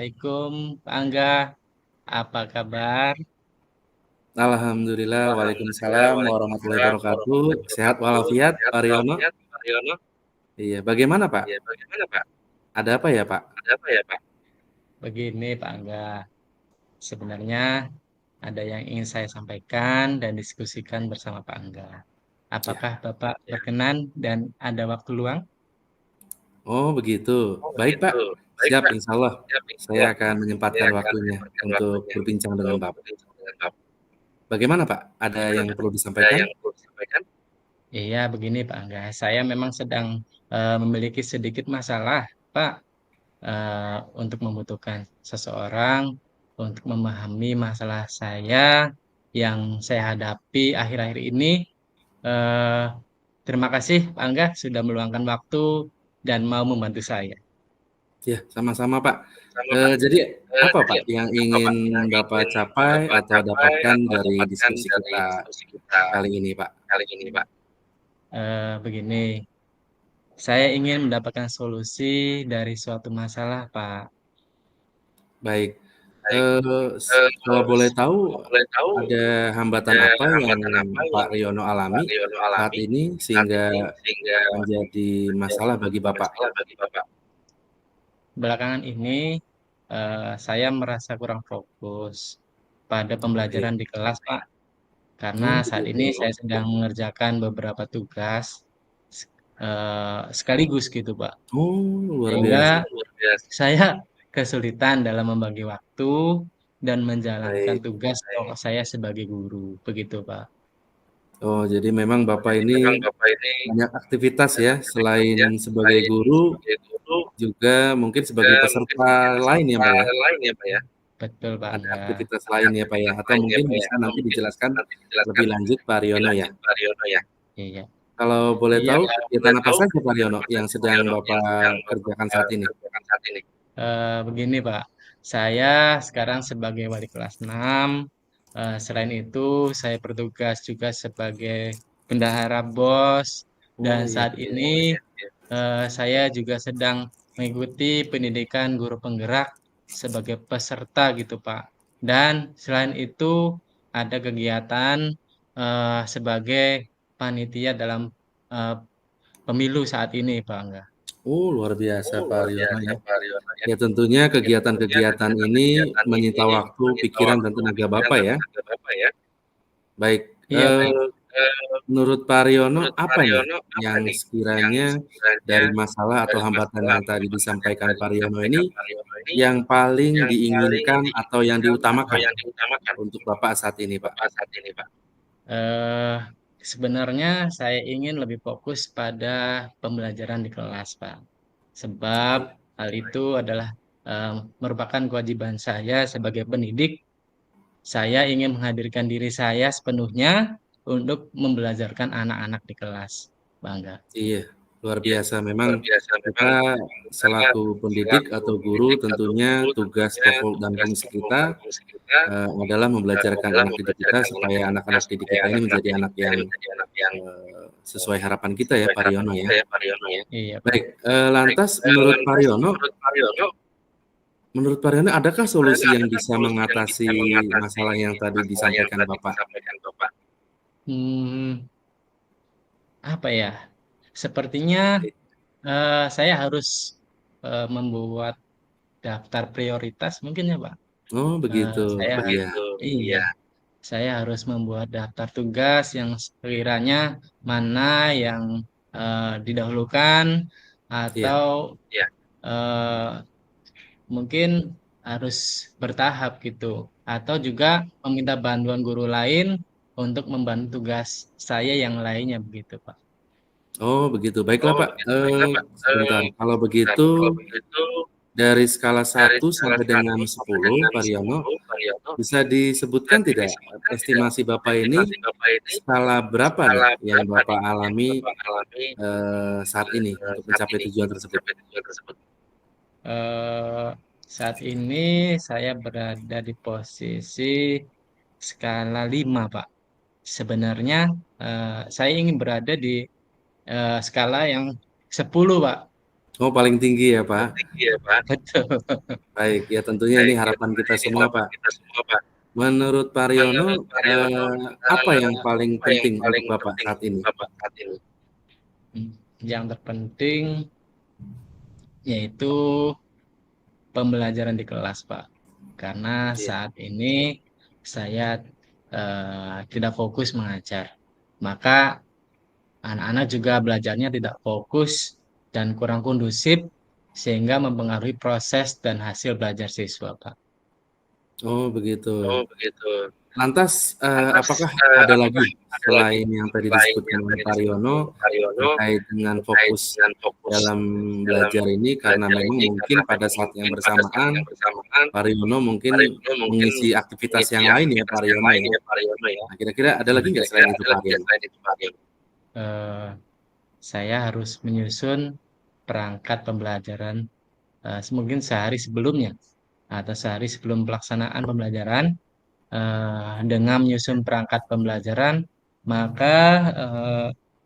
Assalamualaikum, Pak Angga. Apa kabar? Alhamdulillah, Waalaikumsalam warahmatullahi wabarakatuh. Sehat walafiat, Pak Riono. Iya, bagaimana Pak? Ada apa ya Pak? Begini, Pak Angga. Sebenarnya ada yang ingin saya sampaikan dan diskusikan bersama Pak Angga. Ya. Apakah Bapak berkenan dan ada waktu luang? Oh begitu. Baik Pak, siap insya Allah. Saya akan menyempatkan waktunya untuk berbincang dengan Bapak. Bagaimana Pak? Ada yang perlu disampaikan? Iya, begini Pak Angga. Saya memang sedang memiliki sedikit masalah, Pak, untuk membutuhkan seseorang untuk memahami masalah saya yang saya hadapi akhir-akhir ini. Eh, Terima kasih Pak Angga sudah meluangkan waktu dan mau membantu saya. Ya, sama-sama Pak. Jadi apa Pak yang ingin Bapak capai atau dapatkan dari diskusi kita kali ini Pak? Begini, saya ingin mendapatkan solusi dari suatu masalah, Pak. Baik. Kalau boleh tahu, ada hambatan apa yang Pak Riono alami saat ini sehingga menjadi masalah bagi Bapak? Belakangan ini saya merasa kurang fokus pada pembelajaran Baik. di kelas, Pak. Karena Oh, saat ini begitu. saya sedang mengerjakan beberapa tugas sekaligus gitu, Pak. Oh, luar Sehingga biasa. saya kesulitan dalam membagi waktu dan menjalankan Baik. tugas pokok saya sebagai guru. Begitu, Pak. Oh, jadi memang Bapak ini banyak aktivitas ya, selain sebagai guru, juga mungkin sebagai peserta lain ya, Pak ya? Betul, Pak Ada Angga. aktivitas lain ya, Pak ya? Atau mungkin bisa nanti dijelaskan lebih lanjut Pak Riono ya? Iya. Kalau boleh Iya, tahu Pak. kegiatan apa saja Pak Riono yang sedang Bapak kerjakan saat ini? Begini, Pak. Saya sekarang sebagai wali kelas 6. Selain itu, saya bertugas juga sebagai bendahara BOS. Dan Oh iya, saat ini saya juga sedang mengikuti pendidikan guru penggerak sebagai peserta gitu, Pak. Dan selain itu, ada kegiatan sebagai panitia dalam eh, pemilu saat ini, Pak Angga. oh luar biasa Pak Riono ya. Ya tentunya kegiatan-kegiatan ini menyita waktu, pikiran, dan tenaga Bapak ya. Baik, Iya, Pak. menurut Pak Riono apa nih yang sekiranya dari masalah atau hambatan yang tadi disampaikan Pak Riono ini yang paling diinginkan atau yang diutamakan untuk Bapak saat ini, Pak? Eh, Sebenarnya saya ingin lebih fokus pada pembelajaran di kelas, Pak. Sebab Baik. hal itu adalah merupakan kewajiban saya sebagai pendidik. Saya ingin menghadirkan diri saya sepenuhnya untuk membelajarkan anak-anak di kelas. Bangga. Iya, luar biasa. Memang kita selaku pendidik atau guru tentunya tugas pokok dan fungsi kita adalah membelajarkan anak didik kita supaya anak-anak didik kita ini menjadi anak yang sesuai harapan kita ya, Pak Riono ya. Iya, Baik, Pak. lantas menurut Pak Riono adakah solusi yang bisa mengatasi masalah yang tadi disampaikan Bapak? Hmm, apa ya? Sepertinya saya harus membuat daftar prioritas mungkin ya, Pak. Oh, begitu. Saya Iya, iya, saya harus membuat daftar tugas yang sekiranya mana yang didahulukan iya. atau eh, mungkin harus bertahap gitu, atau juga meminta bantuan guru lain untuk membantu tugas saya yang lainnya begitu, Pak. Oh, begitu. Baiklah, Pak. Sebentar. Kalau begitu, dari skala 1 sampai dengan 10, Pak Riono, bisa disebutkan tidak estimasi Bapak ini skala berapa nih yang Bapak alami saat ini untuk mencapai tujuan tersebut? Eh, Saat ini saya berada di posisi skala 5, Pak. Sebenarnya saya ingin berada di skala yang 10, Pak. Oh, paling tinggi ya, Pak? Betul. Baik, ya tentunya ini harapan kita semua, Pak. Menurut Pak Haryono, apa yang paling penting untuk Bapak saat ini? Yang terpenting yaitu pembelajaran di kelas, Pak. Karena Iya. saat ini saya tidak fokus mengajar. Maka anak-anak juga belajarnya tidak fokus dan kurang kondusif sehingga mempengaruhi proses dan hasil belajar siswa, Pak. Oh, begitu. Lantas, apakah ada lagi selain yang tadi disebutkan oleh Pak Haryono terkait dengan fokus dalam belajar ini karena memang mungkin pada saat yang bersamaan Pak Haryono mungkin mengisi aktivitas yang lain ya Pak Haryono ya. Nah, kira-kira ada lagi nggak selain itu Pak Haryono? Eh, saya harus menyusun perangkat pembelajaran mungkin sehari sebelumnya atau sehari sebelum pelaksanaan pembelajaran. Dengan menyusun perangkat pembelajaran, maka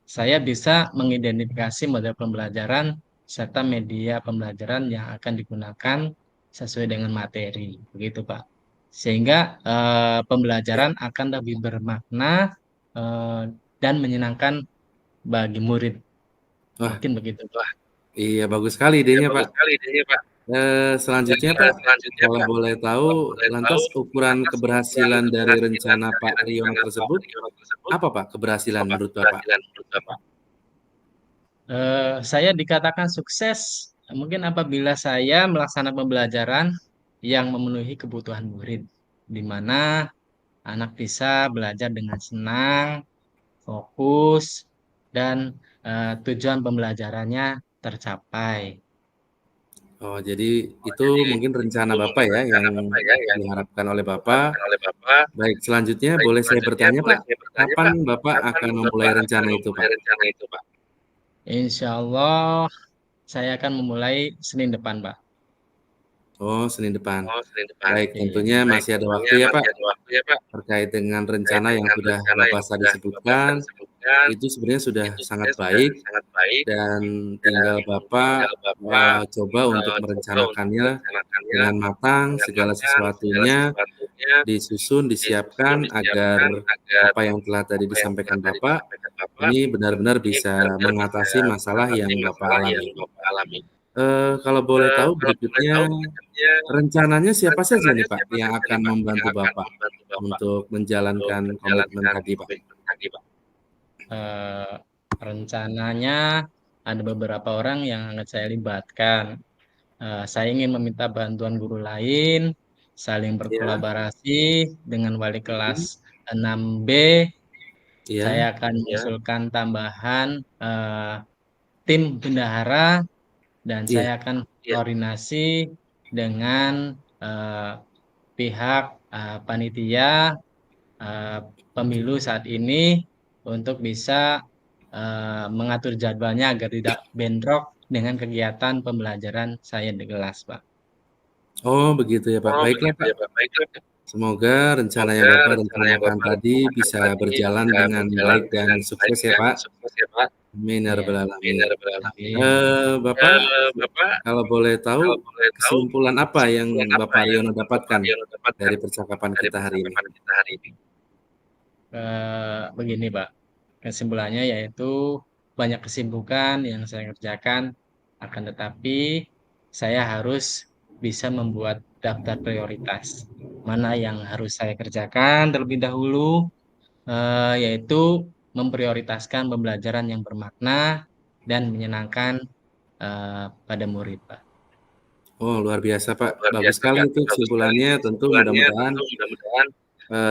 saya bisa mengidentifikasi model pembelajaran serta media pembelajaran yang akan digunakan sesuai dengan materi, begitu Pak. Sehingga Ya. pembelajaran akan lebih bermakna eh, dan menyenangkan bagi murid, Wah, mungkin begitu Pak. iya bagus sekali idenya Pak. Selanjutnya Pak, kalau boleh tahu, lantas ukuran keberhasilan dari rencana Pak Haryono tersebut apa Pak keberhasilan menurut Bapak? Saya dikatakan sukses mungkin apabila saya melaksanakan pembelajaran yang memenuhi kebutuhan murid, di mana anak bisa belajar dengan senang, fokus, dan tujuan pembelajarannya tercapai. Oh, jadi itu mungkin rencana Bapak ya yang diharapkan oleh Bapak. Baik, selanjutnya boleh saya bertanya Pak, kapan Bapak akan memulai rencana itu Pak? Insya Allah saya akan memulai Senin depan, Pak. Oh, Senin depan. Baik, Iya. tentunya masih ada waktu ya Pak, terkait dengan rencana yang sudah Bapak tadi sebutkan, itu sebenarnya sudah sangat baik dan tinggal Bapak, coba untuk merencanakannya dengan matang, segala sesuatunya disusun, disiapkan agar apa yang telah tadi disampaikan Bapak, ini benar-benar bisa mengatasi masalah yang Bapak alami. Kalau boleh tahu berikutnya, rencananya siapa saja nih Pak yang akan membantu Bapak untuk menjalankan komitmen tadi Pak? Eh, rencananya ada beberapa orang yang akan saya libatkan. Saya ingin meminta bantuan guru lain, saling Ya, berkolaborasi dengan wali kelas mhm, 6B. Saya iya, akan mengusulkan tambahan eh, tim bendahara dan iya. saya akan koordinasi dengan eh, pihak panitia eh, pemilu saat ini untuk bisa mengatur jadwalnya agar tidak bentrok dengan kegiatan pembelajaran saya di kelas, Pak. Oh begitu ya Pak, baiklah Pak. Semoga rencana yang Bapak rencanakan tadi bisa berjalan dengan baik dan sukses ya Pak. Amin ya Iya, rabbal alamin. amin. Bapak, kalau boleh tahu kesimpulan apa yang Bapak Haryono dapatkan dari percakapan kita hari ini? Begini, Pak. Kesimpulannya yaitu banyak kesibukan yang saya kerjakan, akan tetapi saya harus bisa membuat daftar prioritas. Mana yang harus saya kerjakan terlebih dahulu, yaitu memprioritaskan pembelajaran yang bermakna dan menyenangkan pada murid, Pak. Oh luar biasa Pak, bagus sekali itu kesimpulannya. Tentu mudah-mudahan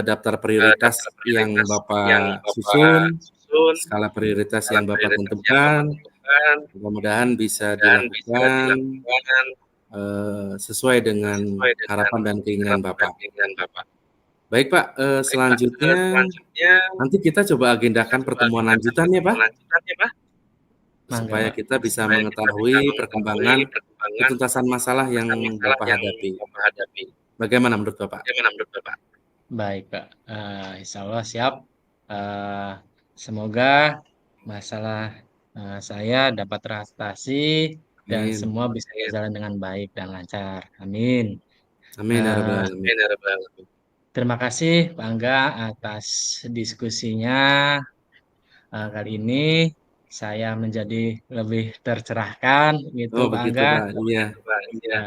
daftar prioritas yang Bapak susun, skala prioritas yang Bapak tentukan, mudah-mudahan bisa dilakukan sesuai dengan harapan dan keinginan Bapak. Baik Pak, selanjutnya nanti kita coba agendakan pertemuan lanjutan ya Pak, Mangga, supaya Pak. kita bisa mengetahui perkembangan ketuntasan masalah yang Bapak hadapi. Bagaimana menurut Bapak? Baik, Pak. Insya Allah siap. Eh, Semoga masalah saya dapat teratasi dan Amin. semua bisa berjalan dengan baik dan lancar. Amin. Amin ya rabbal Eh, alamin. Terima kasih Pak Angga atas diskusinya. Kali ini saya menjadi lebih tercerahkan gitu Oh Pak begitu Angga. Pak, iya. Ya,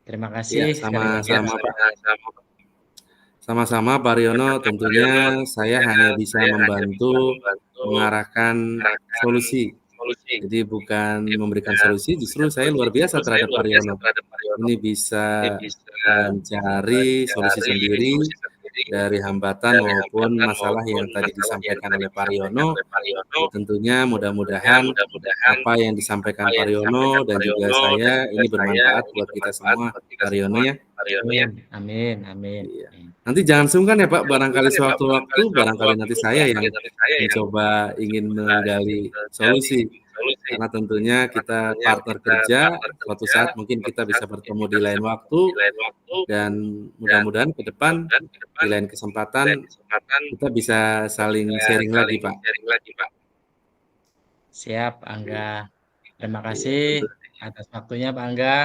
terima Iya, kasih sekali lagi sama-sama atas Pak. Sama-sama Pak Riono, tentunya saya hanya bisa membantu mengarahkan solusi. Jadi bukan memberikan solusi, justru saya luar biasa terhadap Pak Riono. Ini bisa mencari solusi sendiri dari hambatan maupun masalah yang tadi disampaikan oleh Pak Riono. Ya, tentunya mudah-mudahan apa yang disampaikan Pak Riono dan juga saya ini bermanfaat buat kita semua, Pak Riono ya. Amin, amin, amin. Iya. Nanti jangan sungkan ya Pak, barangkali sewaktu-waktu, barangkali nanti saya yang mencoba ingin menggali solusi. Karena tentunya kita partner kerja, suatu saat mungkin kita bisa bertemu di lain waktu, dan mudah-mudahan ke depan, di lain kesempatan, kita bisa saling sharing lagi Pak. Siap, Angga. Terima Iya, kasih tentu. atas waktunya, Pak Angga.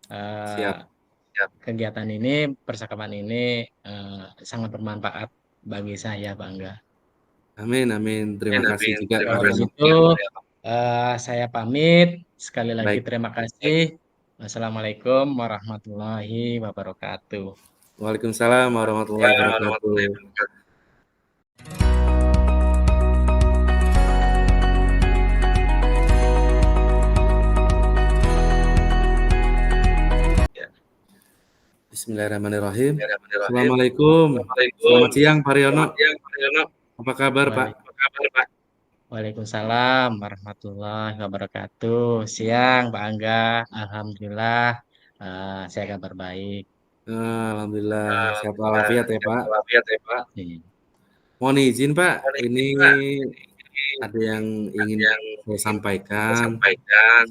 Eh, Siap. Kegiatan ini, percakapan ini sangat bermanfaat bagi saya, Pak Angga. Amin, amin. Terima kasih juga Pak Kalau Riono. begitu, saya pamit. Sekali lagi Baik. terima kasih. Wassalamualaikum warahmatullahi wabarakatuh. Waalaikumsalam warahmatullahi wabarakatuh. Bismillahirrahmanirrahim. Assalamualaikum. Selamat siang Pak Riono. Apa kabar Pak? Waalaikumsalam warahmatullahi wabarakatuh. Siang, Pak Angga. Alhamdulillah, saya kabar baik. Alhamdulillah sehat walafiat ya Pak. Iya. Mohon izin Pak, ini ada yang ingin saya sampaikan.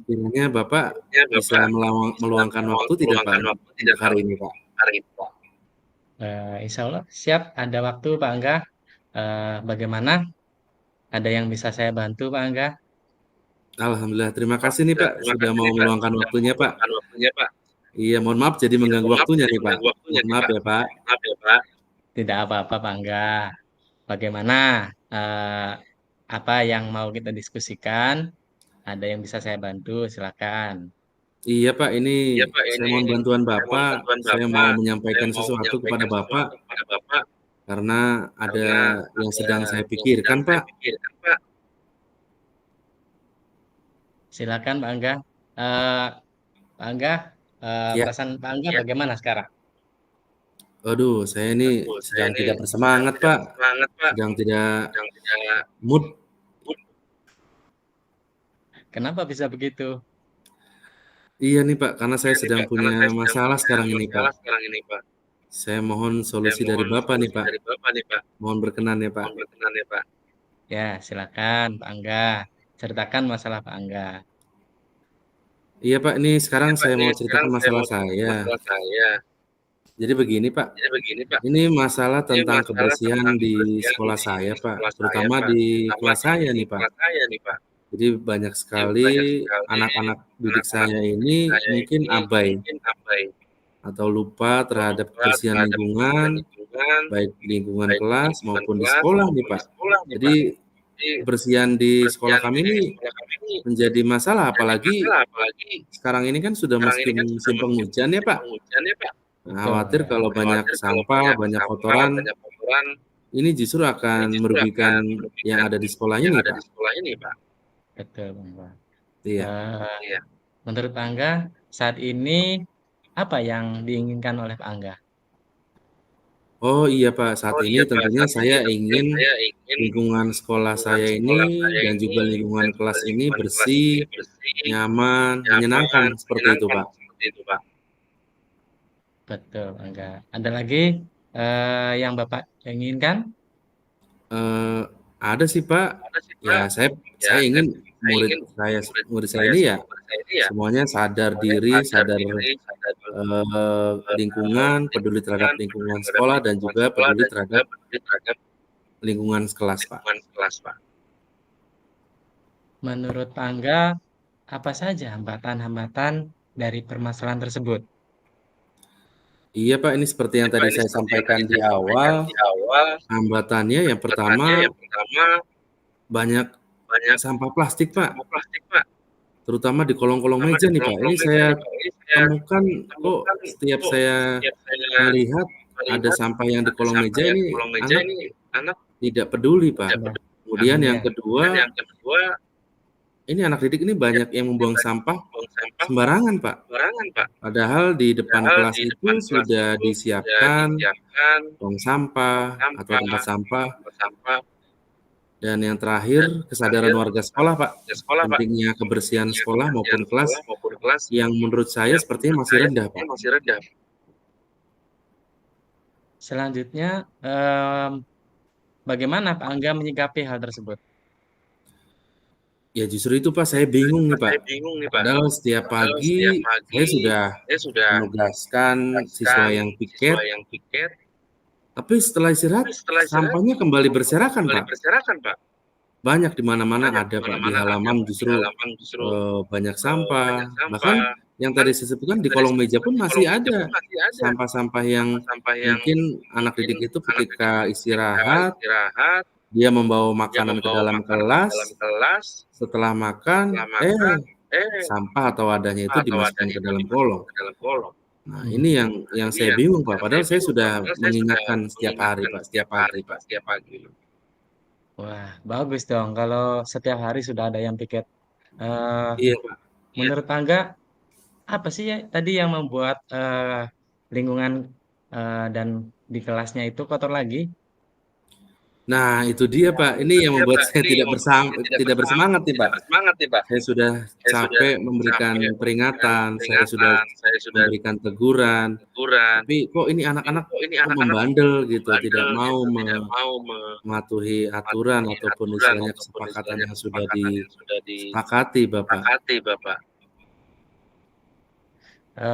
Sekiranya Bapak bisa meluangkan waktu tidak Pak untuk hari ini Pak? Insya Allah siap. Ada waktu, Pak Angga. Bagaimana? Ada yang bisa saya bantu, Pak Angga? Alhamdulillah, terima kasih nih Pak sudah mau meluangkan waktunya Pak. Iya, mohon maaf jadi mengganggu waktunya nih Pak. Mohon maaf ya Pak. Tidak apa-apa, Pak Angga. Bagaimana? eh, Apa yang mau kita diskusikan? Ada yang bisa saya bantu? Silakan. Iya Pak, ini saya mohon bantuan Bapak. Saya mau menyampaikan sesuatu kepada Bapak karena ada yang sedang saya pikirkan Pak. Silakan, Pak Angga. Eh, Pak Angga, Ya, perasaan Pak Angga bagaimana sekarang? aduh, saya ini sedang tidak bersemangat Pak, sedang tidak mood. Kenapa bisa begitu? Iya nih Pak, karena saya sedang punya masalah sekarang ini Pak. Saya mohon solusi dari Bapak nih Pak. Mohon berkenan ya Pak. Ya, silakan, Pak Angga. Ceritakan masalah Pak Angga. Iya Pak, ini sekarang saya mau ceritakan masalah saya. Jadi begini Pak, ini masalah tentang kebersihan di sekolah saya Pak, terutama di kelas saya nih Pak. Jadi banyak sekali anak-anak didik saya ini mungkin abai atau lupa terhadap kebersihan lingkungan, baik lingkungan kelas maupun di sekolah nih Pak. Jadi kebersihan di sekolah kami ini menjadi masalah, apalagi sekarang ini kan sudah musim penghujan ya Pak. Nah, Betul, Pak khawatir Angga. kalau banyak sampah, banyak kotoran, ini justru akan merugikan yang ada di sekolah ini Pak. Betul, Pak Angga. Iya. Eh, Menurut Pak Angga, saat ini apa yang diinginkan oleh Pak Angga? Oh iya Pak, saat ini tentunya saya ingin lingkungan sekolah saya ini dan juga lingkungan kelas ini bersih, nyaman, menyenangkan seperti itu Pak. Betul, Pak Angga. Ada lagi yang Bapak inginkan? Ada sih Pak, ya saya ingin murid saya ini ya semuanya sadar diri, sadar lingkungan, peduli terhadap lingkungan sekolah dan juga peduli terhadap lingkungan kelas Pak. Menurut Pak Angga, apa saja hambatan-hambatan dari permasalahan tersebut? Iya Pak, ini seperti yang tadi saya sampaikan di awal, hambatannya yang pertama banyak sampah plastik Pak, terutama di kolong-kolong meja nih Pak. Ini saya temukan kok setiap saya melihat ada sampah yang di kolong meja ini anak tidak peduli Pak. Sudah Kemudian paham yang ya? kedua, ini anak didik ini banyak yang membuang sampah sembarangan Pak. Padahal di depan kelas itu sudah disiapkan tong sampah atau tempat sampah. Dan yang terakhir, kesadaran warga sekolah Pak, pentingnya kebersihan sekolah maupun kelas yang menurut saya sepertinya masih rendah Pak. Selanjutnya, bagaimana Pak Angga menyikapi hal tersebut? Ya justru itu Pak, saya bingung nih Pak. Padahal setiap pagi saya sudah menugaskan siswa yang piket, tapi setelah istirahat sampahnya kembali berserakan Pak. Banyak di mana-mana ada Pak, di halaman justru banyak sampah. Bahkan yang tadi saya sebutkan di kolong meja pun masih ada sampah-sampah yang mungkin anak didik itu ketika istirahat, dia membawa makanan ke dalam kelas, setelah makan, sampah atau wadahnya itu dimasukkan ke dalam kolong. Nah, ini yang saya bingung Pak, padahal saya sudah mengingatkan setiap hari Pak, setiap pagi Pak. Wah, bagus dong kalau setiap hari sudah ada yang piket. Eee, Iya Pak. menurut Angga, apa sih ya tadi yang membuat, lingkungan, dan di kelasnya itu kotor lagi? Nah, itu dia Pak, ini yang membuat saya tidak bersemangat nih Pak. Saya sudah capek memberikan peringatan, saya sudah memberikan teguran, tapi kok ini anak-anak kok membandel gitu, tidak mau mematuhi aturan ataupun istilahnya kesepakatan yang sudah disepakati Bapak.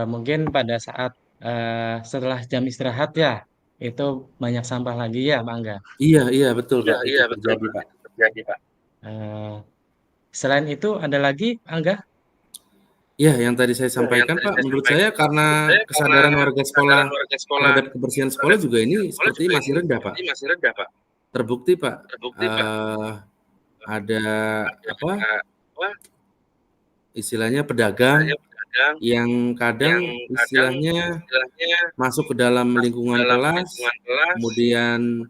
Mungkin pada saat, setelah jam istirahat ya, itu banyak sampah lagi ya, Pak Angga? Iya iya, betul Pak, itu terjadi Pak. Eee, selain itu ada lagi, Pak Angga? Iya, yang tadi saya sampaikan Pak, menurut saya karena kesadaran warga sekolah terhadap kebersihan sekolah juga ini sepertinya masih rendah Pak. Terbukti Pak, ada apa, istilahnya pedagang yang kadang istilahnya masuk ke dalam lingkungan kelas, kemudian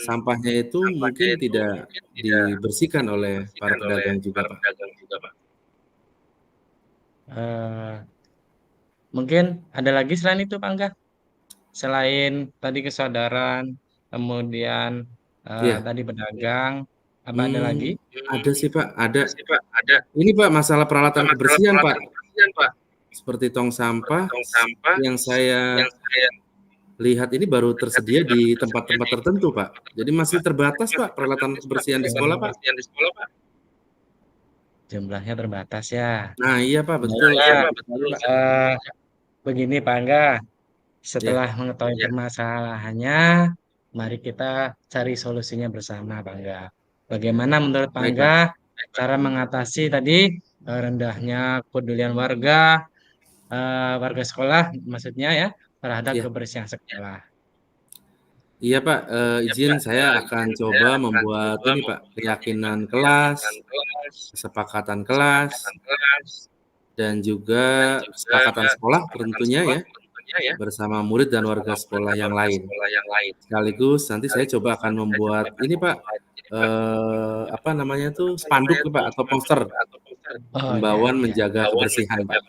sampahnya itu mungkin tidak dibersihkan oleh para pedagang juga Pak. Eee, mungkin ada lagi selain itu, Pak Angga? Selain tadi kesadaran, kemudian, Iya, tadi pedagang, apa ada lagi? ada sih Pak, ada. Ini Pak, masalah peralatan kebersihan Pak, seperti tong sampah yang saya lihat ini baru tersedia di tempat-tempat tertentu Pak. Jadi masih terbatas Pak peralatan kebersihan di sekolah Pak. Jumlahnya terbatas ya. Nah iya Pak, betul Baiklah, seperti sekali Pak. begini Pak Angga, Iya, setelah mengetahui permasalahannya, mari kita cari solusinya bersama Pak Angga. Bagaimana menurut Pak baik Angga Pak. cara mengatasi tadi rendahnya kepedulian warga, warga sekolah maksudnya ya, terhadap Iya. kebersihan sekolah? Iya Pak, izin saya akan coba membuat ini Pak, keyakinan kelas, kesepakatan kelas, dan juga kesepakatan sekolah tentunya ya, bersama murid dan warga sekolah yang lain. Sekaligus nanti saya coba akan membuat ini Pak, apa namanya tuh, spanduk tuh Pak, atau poster Oh ya, himbauan ya. menjaga kebersihan Pak.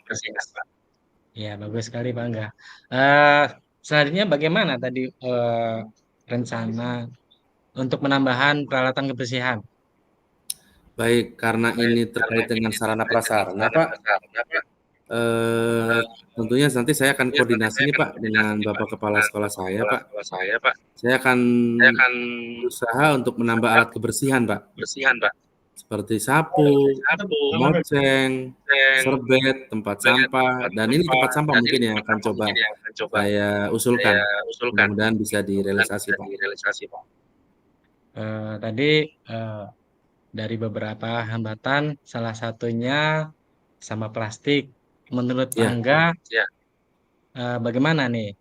Ya, bagus sekali Pak Angga. Eh, selanjutnya bagaimana tadi rencana untuk penambahan peralatan kebersihan? Baik, karena ini terkait dengan sarana prasarana Pak, eee, tentunya nanti saya akan koordinasi nih Pak dengan Bapak Kepala Sekolah saya Pak. Saya akan berusaha untuk menambah alat kebersihan Pak, seperti sapu, moceng, serbet, tempat sampah, dan ini tempat sampah mungkin yang akan coba saya usulkan. Mudah-mudahan bisa direalisasi Pak. Tadi dari beberapa hambatan, salah satunya sampah plastik. Menurut Pak Ya. Angga, bagaimana nih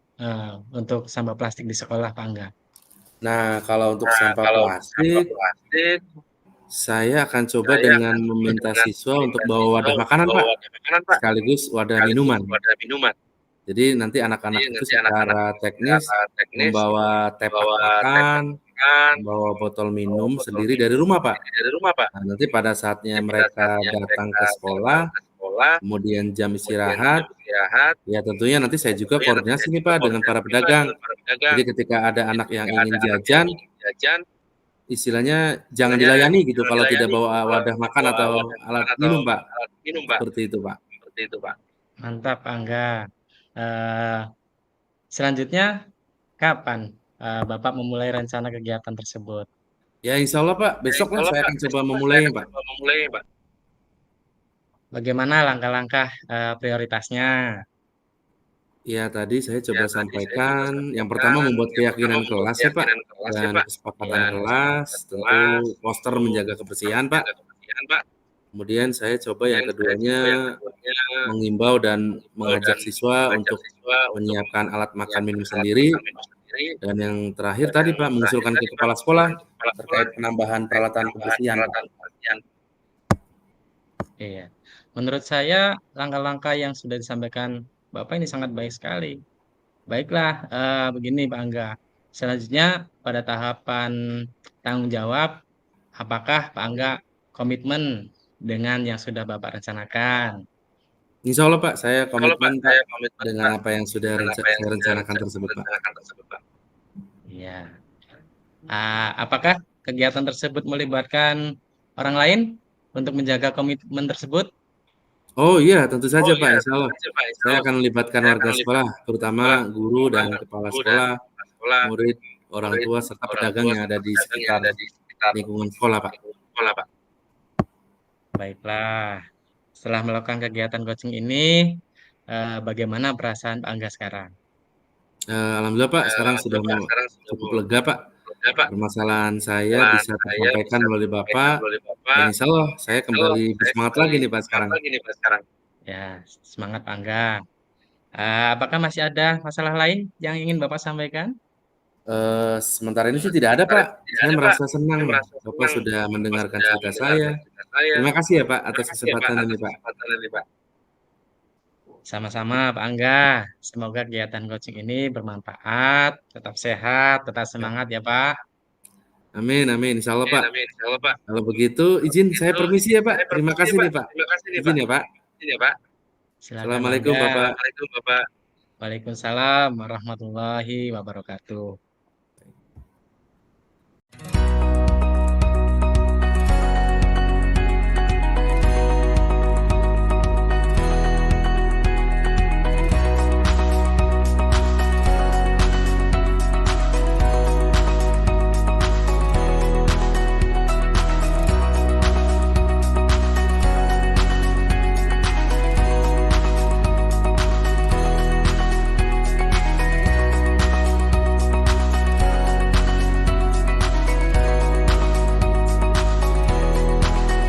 untuk sampah plastik di sekolah, Pak Angga? Nah, kalau untuk sampah plastik, saya akan coba dengan meminta siswa untuk bawa wadah makanan, Pak, sekaligus wadah minuman. Jadi nanti anak-anak itu secara teknis membawa tepak makan, membawa botol minum sendiri dari rumah, Pak. Nah, nanti pada saatnya mereka datang ke sekolah, kemudian jam istirahat, ya tentunya nanti saya juga koordinasi nih, Pak, dengan para pedagang. Jadi ketika ada anak yang ingin jajan, istilahnya jangan dilayani gitu kalau tidak bawa wadah makan atau alat minum, Pak. Seperti itu, Pak. Mantap, Pak Angga. Eh, Selanjutnya, kapan Bapak memulai rencana kegiatan tersebut? Ya insya Allah, Pak, besok lah saya akan coba memulainya, Pak. Bagaimana langkah-langkah prioritasnya? Ya tadi saya coba sampaikan, yang pertama membuat keyakinan kelas ya, Pak, dan kesepakatan kelas, tentu poster menjaga kebersihan, Pak. Kemudian saya coba yang keduanya mengimbau dan mengajak siswa untuk menyiapkan alat makan minum sendiri, dan yang terakhir tadi, Pak, mengusulkan ke kepala sekolah terkait penambahan peralatan kebersihan, Pak. Iya. Menurut saya, langkah-langkah yang sudah disampaikan Bapak ini sangat baik sekali. Baiklah, begini Pak Angga. Selanjutnya, pada tahapan tanggung jawab, apakah Pak Angga komitmen dengan yang sudah Bapak rencanakan? Insya Allah, Pak, saya komitmen, Pak, dengan apa yang sudah saya rencanakan tersebut, Pak. Iya. Apakah kegiatan tersebut melibatkan orang lain untuk menjaga komitmen tersebut? Oh iya, tentu saja, Pak, insya Allah. Saya akan melibatkan warga sekolah, terutama guru dan kepala sekolah, murid, orang tua, serta pedagang yang ada di sekitar lingkungan sekolah, Pak. Baiklah. Setelah melakukan kegiatan coaching ini, bagaimana perasaan Pak Angga sekarang? Alhamdulillah, Pak, sekarang sudah cukup lega, Pak. Permasalahan saya bisa tersampaikan melalui Bapak, dan insya Allah saya kembali bersemangat lagi nih, Pak, sekarang. Ya, semangat Pak Angga. Apakah masih ada masalah lain yang ingin Bapak sampaikan? Sementara ini sih tidak ada, Pak. Saya merasa senang nih, Bapak sudah mendengarkan cerita saya. Terima kasih ya, Pak, atas kesempatan ini, Pak. Sama-sama Pak Angga. Semoga kegiatan coaching ini bermanfaat, tetap sehat, tetap semangat ya Pak. Amin, amin. Insya Allah, Pak. Kalau begitu, izin saya permisi ya, Pak. Terima kasih nih, Pak. Izin ya, Pak. Silakan Pak Assalamualaikum, Angga. Bapak. Waalaikumsalam warahmatullahi wabarakatuh.